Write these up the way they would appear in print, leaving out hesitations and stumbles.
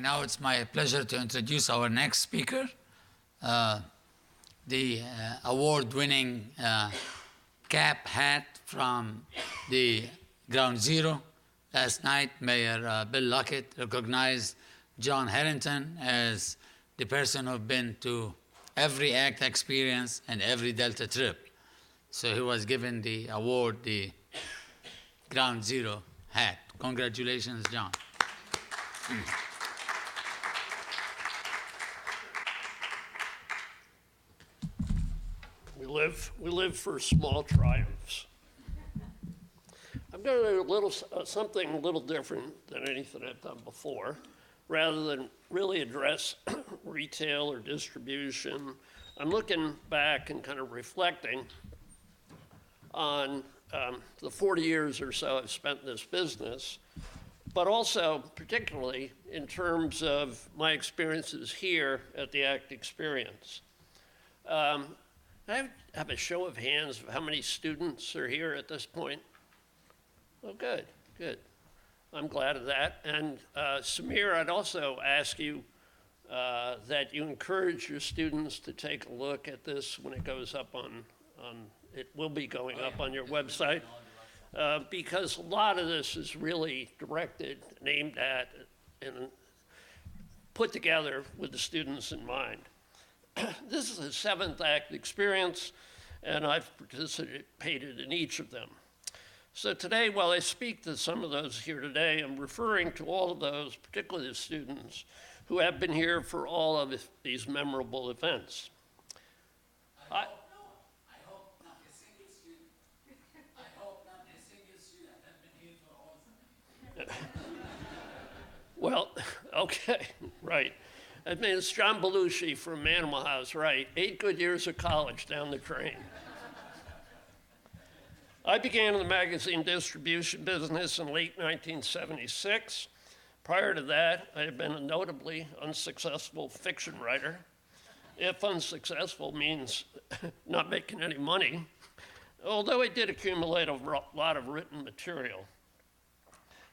morning. Now it's my pleasure to introduce our next speaker, the award-winning cap hat from the Ground Zero. Last night, Mayor Bill Lockett recognized John Harrington as the person who's been to every ACT experience and every Delta trip. So he was given the award, the Ground Zero hat. Congratulations, John. We live for small triumphs. I'm going to do something a little different than anything I've done before. Rather than really address retail or distribution, I'm looking back and kind of reflecting on the 40 years or so I've spent in this business, but also particularly in terms of my experiences here at the ACT Experience. I have a show of hands of how many students are here at this point. Oh, good, good. I'm glad of that. And Samir, I'd also ask you that you encourage your students to take a look at this when it goes up on it will be going up on your website, because a lot of this is really directed and aimed at and put together with the students in mind. This is the 7th ACT Experience, and I've participated in each of them. So today, while I speak to some of those here today, I'm referring to all of those, particularly the students, who have been here for all of these memorable events. I hope not a single student. I hope not a single student has been here for all of them. Well, okay, right. I mean, it's John Belushi from Animal House, right? 8 good years of college down the drain. I began in the magazine distribution business in late 1976. Prior to that, I had been a notably unsuccessful fiction writer. If unsuccessful means not making any money, although I did accumulate a lot of written material.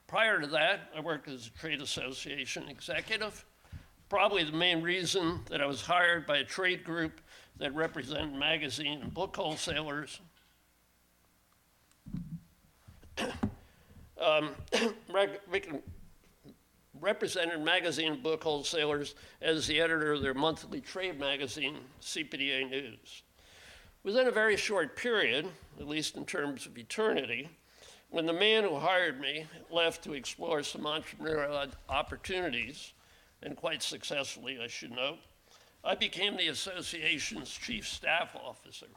Prior to that, I worked as a trade association executive. Probably the main reason that I was hired by a trade group that represented magazine and book wholesalers. Represented magazine and book wholesalers as the editor of their monthly trade magazine, CPDA News. Within a very short period, at least in terms of eternity, when the man who hired me left to explore some entrepreneurial opportunities, and quite successfully, I should note, I became the association's chief staff officer.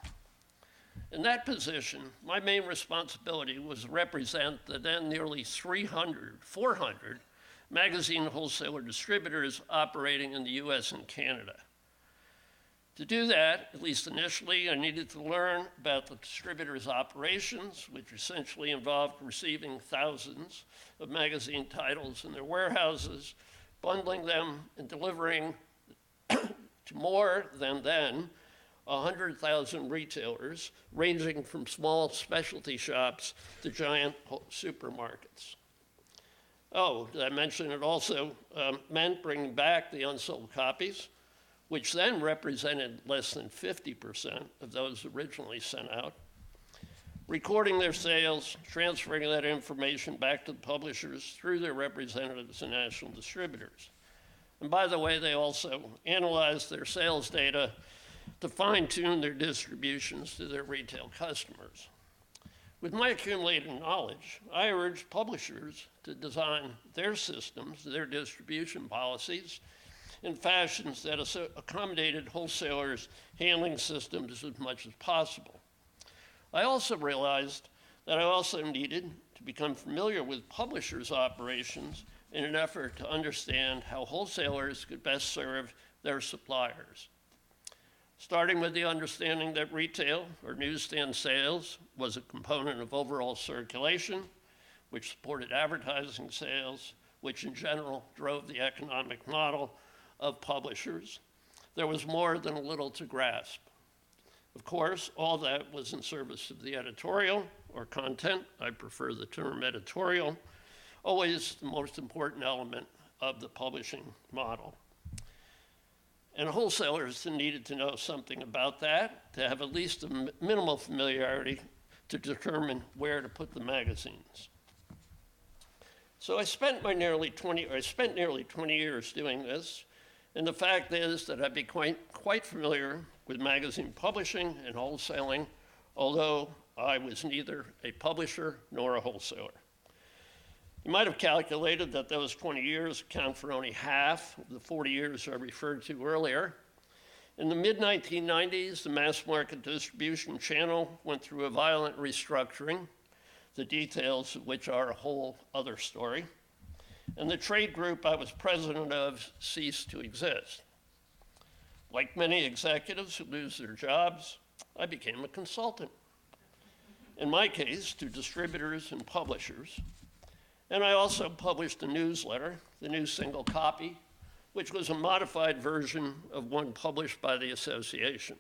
In that position, my main responsibility was to represent the then nearly 400 magazine wholesaler distributors operating in the US and Canada. To do that, at least initially, I needed to learn about the distributors' operations, which essentially involved receiving thousands of magazine titles in their warehouses, bundling them and delivering to more than then 100,000 retailers, ranging from small specialty shops to giant supermarkets. Oh, did I mention it also meant bringing back the unsold copies, which then represented less than 50% of those originally sent out, recording their sales, transferring that information back to the publishers through their representatives and national distributors. And by the way, they also analyzed their sales data to fine-tune their distributions to their retail customers. With my accumulated knowledge, I urged publishers to design their systems, their distribution policies, in fashions that accommodated wholesalers' handling systems as much as possible. I also realized that I also needed to become familiar with publishers' operations in an effort to understand how wholesalers could best serve their suppliers. Starting with the understanding that retail or newsstand sales was a component of overall circulation, which supported advertising sales, which in general drove the economic model of publishers. There was more than a little to grasp. Of course, all that was in service of the editorial or content. I prefer the term editorial, always the most important element of the publishing model. And wholesalers needed to know something about that, to have at least a minimal familiarity to determine where to put the magazines. So I spent nearly 20 years doing this, and the fact is that I've been quite familiar with magazine publishing and wholesaling, although I was neither a publisher nor a wholesaler. You might have calculated that those 20 years account for only half of the 40 years I referred to earlier. In the mid-1990s, the mass market distribution channel went through a violent restructuring, the details of which are a whole other story. And the trade group I was president of ceased to exist. Like many executives who lose their jobs, I became a consultant. In my case, to distributors and publishers. And I also published a newsletter, the New Single Copy, which was a modified version of one published by the association.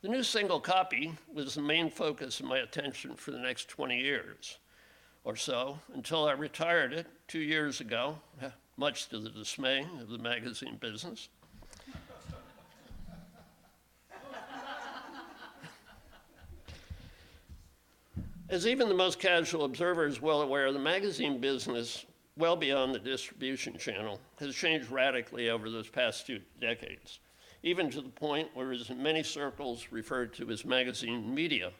The New Single Copy was the main focus of my attention for the next 20 years or so, until I retired it 2 years ago, much to the dismay of the magazine business. As even the most casual observer is well aware, the magazine business, well beyond the distribution channel, has changed radically over those past 2 decades, even to the point where it is in many circles referred to as magazine media.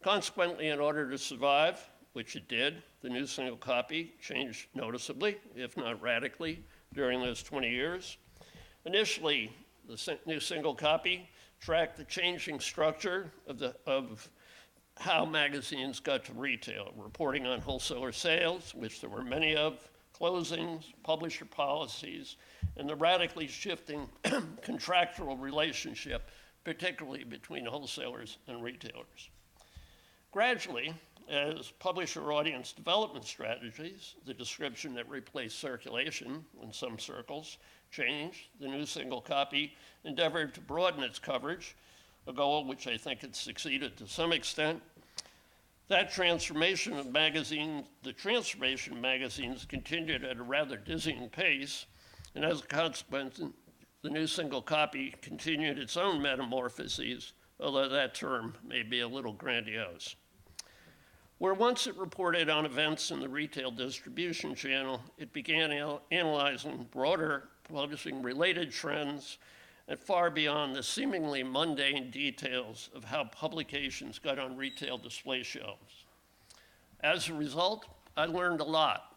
Consequently, in order to survive, which it did, the New Single Copy changed noticeably, if not radically, during those 20 years. Initially, the New Single Copy tracked the changing structure of how magazines got to retail, reporting on wholesaler sales, which there were many of, closings, publisher policies, and the radically shifting contractual relationship, particularly between wholesalers and retailers. Gradually, as publisher audience development strategies, the description that replaced circulation in some circles, changed, the New Single Copy endeavored to broaden its coverage, a goal which I think it succeeded to some extent. That transformation of magazines, the transformation of magazines continued at a rather dizzying pace, and as a consequence, the New Single Copy continued its own metamorphoses, although that term may be a little grandiose. Where once it reported on events in the retail distribution channel, it began analyzing broader publishing-related trends and far beyond the seemingly mundane details of how publications got on retail display shelves. As a result, I learned a lot.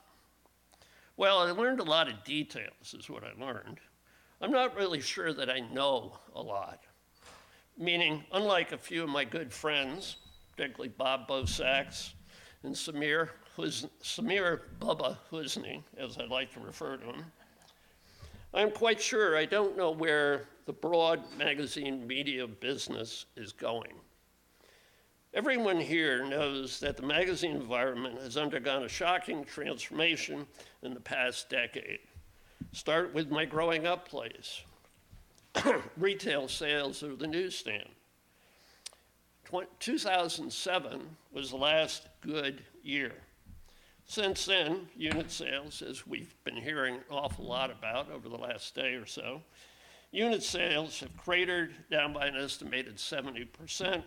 Well, I learned a lot of details is what I learned. I'm not really sure that I know a lot. Meaning, unlike a few of my good friends, particularly Bob Bosaks and Samir Bubba Husni, as I like to refer to him, I'm quite sure I don't know where the broad magazine media business is going. Everyone here knows that the magazine environment has undergone a shocking transformation in the past decade. Start with my growing up place, retail sales of the newsstand. 2007 was the last good year. Since then, unit sales, as we've been hearing an awful lot about over the last day or so, unit sales have cratered down by an estimated 70%,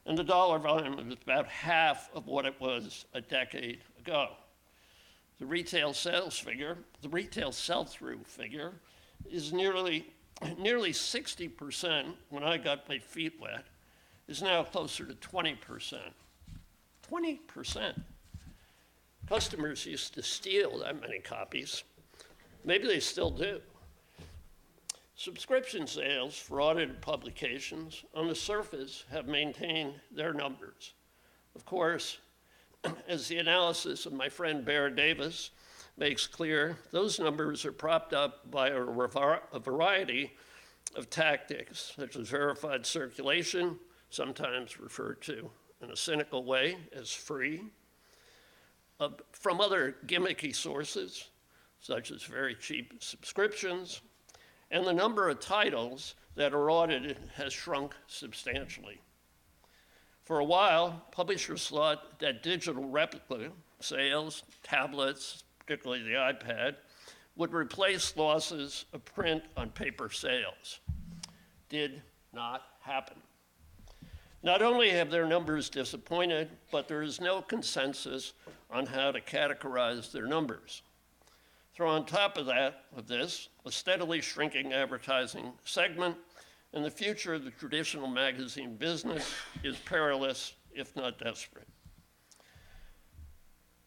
and the dollar volume is about half of what it was a decade ago. The retail sell-through figure is nearly 60% when I got my feet wet, is now closer to 20%. 20%. Customers used to steal that many copies. Maybe they still do. Subscription sales for audited publications on the surface have maintained their numbers. Of course, as the analysis of my friend Bear Davis makes clear, those numbers are propped up by a variety of tactics, such as verified circulation, sometimes referred to in a cynical way as free, from other gimmicky sources, such as very cheap subscriptions, and the number of titles that are audited has shrunk substantially. For a while, publishers thought that digital replica sales, tablets, particularly the iPad, would replace losses of print on paper sales. Did not happen. Not only have their numbers disappointed, but there is no consensus on how to categorize their numbers. Throw on top of this, a steadily shrinking advertising segment, and the future of the traditional magazine business is perilous, if not desperate.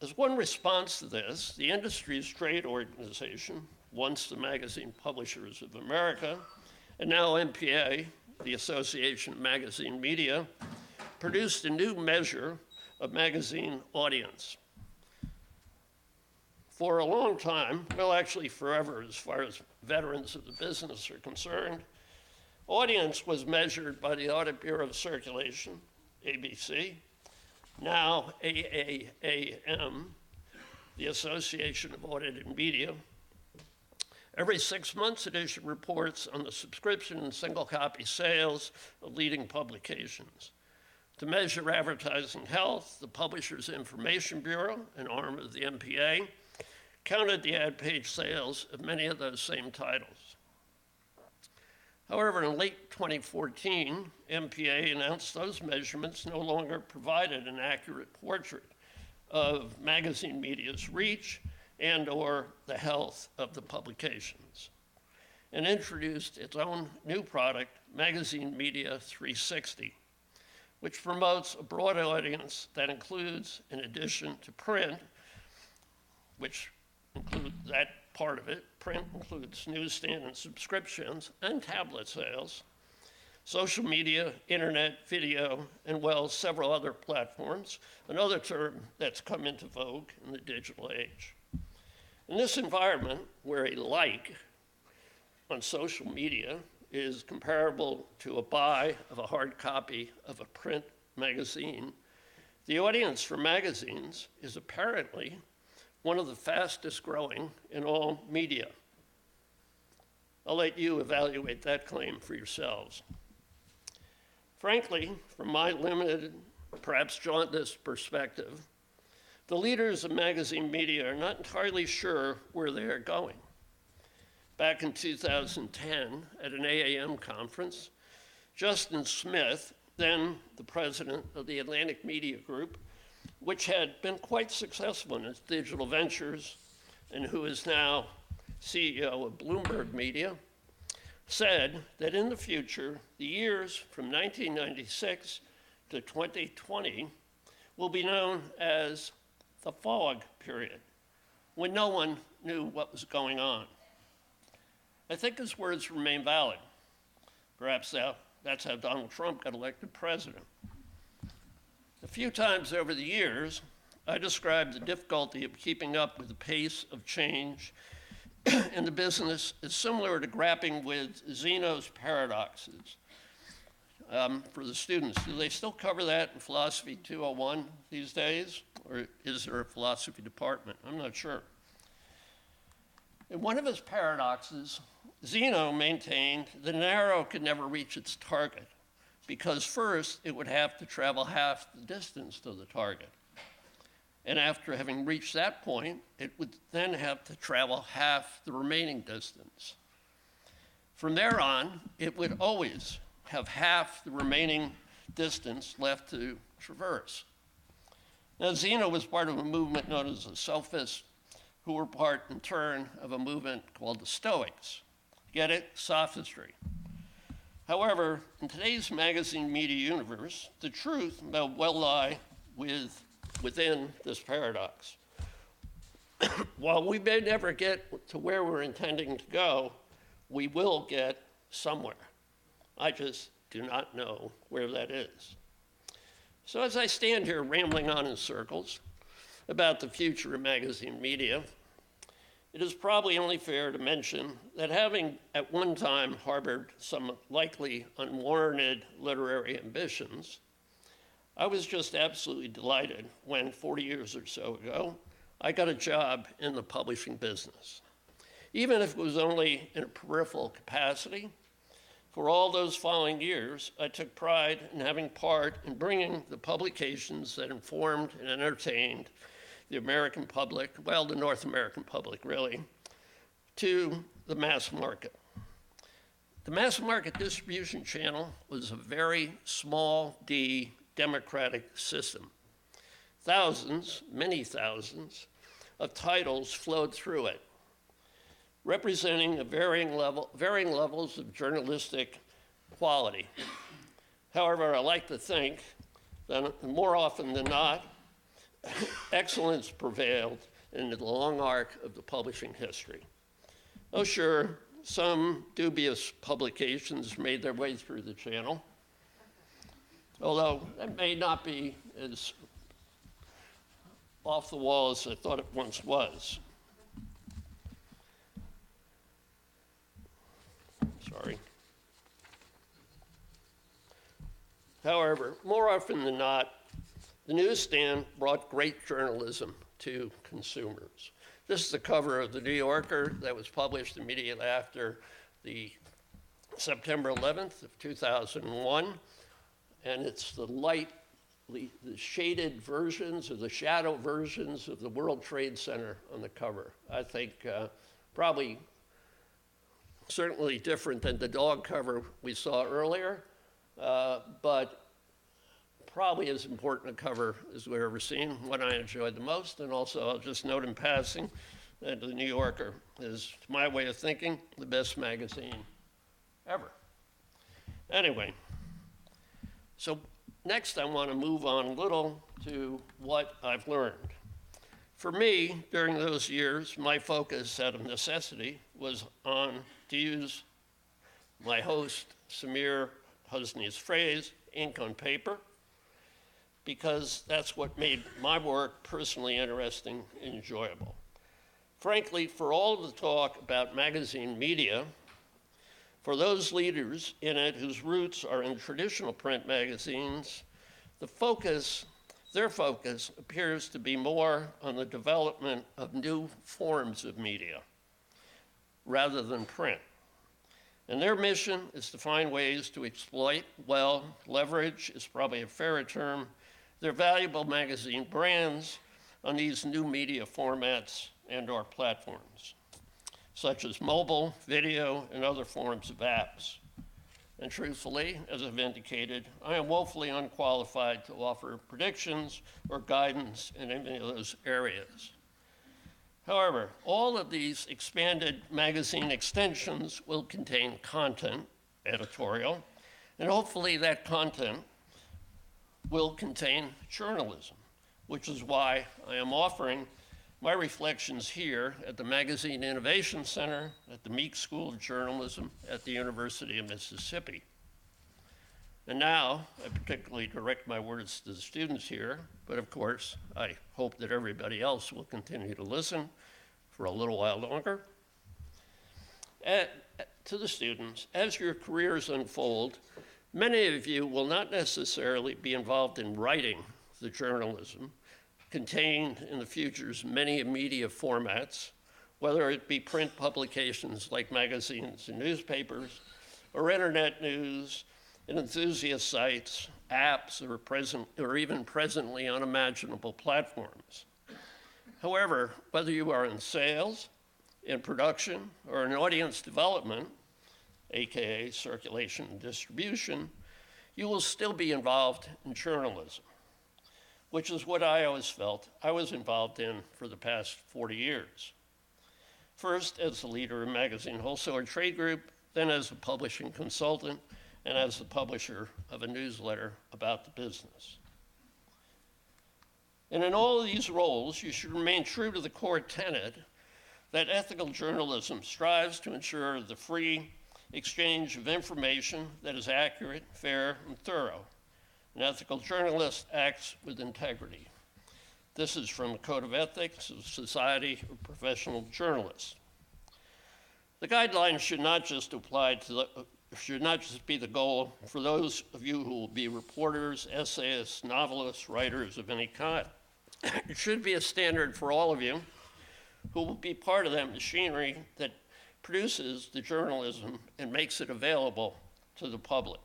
As one response to this, the industry's trade organization, once the Magazine Publishers of America, and now MPA, the Association of Magazine Media, produced a new measure of magazine audience. For a long time, well, actually forever, as far as veterans of the business are concerned, audience was measured by the Audit Bureau of Circulation, ABC, now AAAM, the Association of Audited Media. Every 6 months, it issued reports on the subscription and single copy sales of leading publications. To measure advertising health, the Publishers Information Bureau, an arm of the MPA, counted the ad page sales of many of those same titles. However, in late 2014, MPA announced those measurements no longer provided an accurate portrait of magazine media's reach and/or the health of the publications, and introduced its own new product, Magazine Media 360, which promotes a broad audience that includes, in addition to print, which includes that part of it, print includes newsstand and subscriptions and tablet sales, social media, internet, video, and, well, several other platforms, another term that's come into vogue in the digital age. In this environment, where a like on social media is comparable to a buy of a hard copy of a print magazine, the audience for magazines is apparently one of the fastest growing in all media. I'll let you evaluate that claim for yourselves. Frankly, from my limited, perhaps jaundiced perspective, the leaders of magazine media are not entirely sure where they are going. Back in 2010, at an AAM conference, Justin Smith, then the president of the Atlantic Media Group, which had been quite successful in its digital ventures and who is now CEO of Bloomberg Media, said that in the future, the years from 1996 to 2020 will be known as the fog period, when no one knew what was going on. I think his words remain valid. Perhaps that's how Donald Trump got elected president. A few times over the years, I described the difficulty of keeping up with the pace of change in the business as similar to grappling with Zeno's paradoxes. For the students, do they still cover that in Philosophy 201 these days? Or is there a philosophy department? I'm not sure. In one of his paradoxes, Zeno maintained that an arrow could never reach its target because first it would have to travel half the distance to the target. And after having reached that point, it would then have to travel half the remaining distance. From there on, it would always have half the remaining distance left to traverse. Now, Zeno was part of a movement known as the Sophists, who were part, in turn, of a movement called the Stoics. Get it? Sophistry. However, in today's magazine media universe, the truth may well lie within this paradox. While we may never get to where we're intending to go, we will get somewhere. I just do not know where that is. So as I stand here rambling on in circles about the future of magazine media, it is probably only fair to mention that having at one time harbored some likely unwarranted literary ambitions, I was just absolutely delighted when 40 years or so ago, I got a job in the publishing business. Even if it was only in a peripheral capacity, for all those following years, I took pride in having part in bringing the publications that informed and entertained the American public, well, the North American public, really, to the mass market. The mass market distribution channel was a very small d democratic system. Thousands, many thousands, of titles flowed through it, representing varying levels of journalistic quality. However, I like to think that more often than not, excellence prevailed in the long arc of the publishing history. Oh, sure, some dubious publications made their way through the channel, although that may not be as off the wall as I thought it once was. Sorry. However, more often than not, the newsstand brought great journalism to consumers. This is the cover of the New Yorker that was published immediately after the September 11th of 2001, and it's the shaded versions or the shadow versions of the World Trade Center on the cover. I think probably certainly different than the dog cover we saw earlier, but probably as important a cover as we've ever seen, one I enjoyed the most. And also, I'll just note in passing that the New Yorker is, to my way of thinking, the best magazine ever. Anyway, so next I want to move on a little to what I've learned. For me, during those years, my focus out of necessity was on, to use my host Samir Husni's phrase, ink on paper, because that's what made my work personally interesting and enjoyable. Frankly, for all the talk about magazine media, for those leaders in it whose roots are in traditional print magazines, their focus appears to be more on the development of new forms of media rather than print. And their mission is to find ways to exploit, well, leverage is probably a fairer term, their valuable magazine brands on these new media formats and/or platforms, such as mobile, video, and other forms of apps. And truthfully, as I've indicated, I am woefully unqualified to offer predictions or guidance in any of those areas. However, all of these expanded magazine extensions will contain content, editorial, and hopefully that content will contain journalism, which is why I am offering my reflections here at the Magazine Innovation Center at the Meek School of Journalism at the University of Mississippi. And now, I particularly direct my words to the students here, but of course, I hope that everybody else will continue to listen for a little while longer. To the students, as your careers unfold, many of you will not necessarily be involved in writing the journalism contained in the future's many media formats, whether it be print publications like magazines and newspapers, or internet news and enthusiast sites, apps, or even presently unimaginable platforms. However, whether you are in sales, in production, or in audience development, AKA circulation and distribution, you will still be involved in journalism, which is what I always felt I was involved in for the past 40 years. First as the leader of Magazine Wholesaler Trade Group, then as a publishing consultant, and as the publisher of a newsletter about the business. And in all of these roles, you should remain true to the core tenet that ethical journalism strives to ensure the free exchange of information that is accurate, fair, and thorough. An ethical journalist acts with integrity. This is from the Code of Ethics of the Society of Professional Journalists. The guidelines should not just be the goal for those of you who will be reporters, essayists, novelists, writers of any kind. It should be a standard for all of you who will be part of that machinery that produces the journalism and makes it available to the public.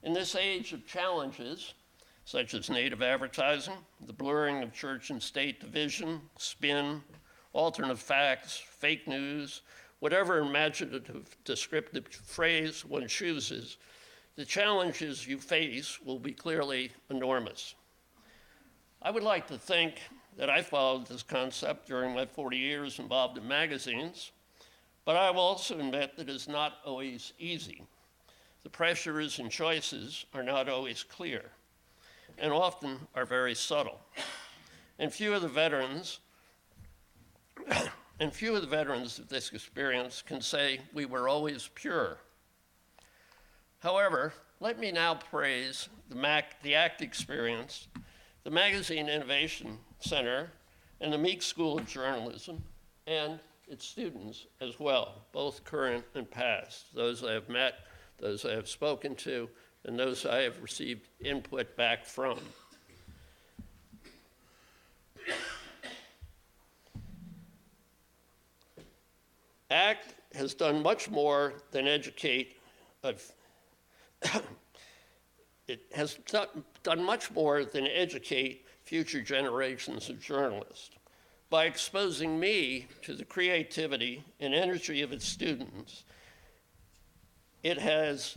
In this age of challenges, such as native advertising, the blurring of church and state division, spin, alternate facts, fake news, whatever imaginative descriptive phrase one chooses, the challenges you face will be clearly enormous. I would like to think that I followed this concept during my 40 years involved in magazines, but I will also admit that it's not always easy. The pressures and choices are not always clear, and often are very subtle. And few of the veterans of this experience can say we were always pure. However, let me now praise the ACT experience, the Magazine Innovation Center, and the Meek School of Journalism, and its students as well, both current and past, those I have met, those I have spoken to, and those I have received input back from. ACT has done much more than educate. It has done much more than educate future generations of journalists. By exposing me to the creativity and energy of its students, it has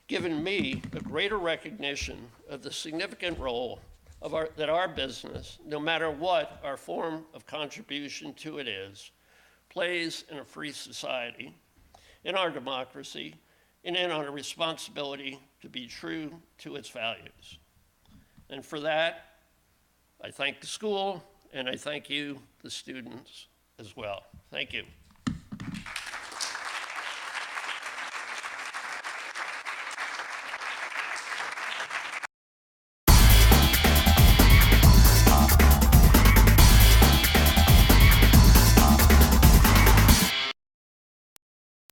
given me a greater recognition of the significant role that our business, no matter what our form of contribution to it is, plays in a free society, in our democracy, and in our responsibility to be true to its values. And for that, I thank the school, and I thank you, the students, as well. Thank you.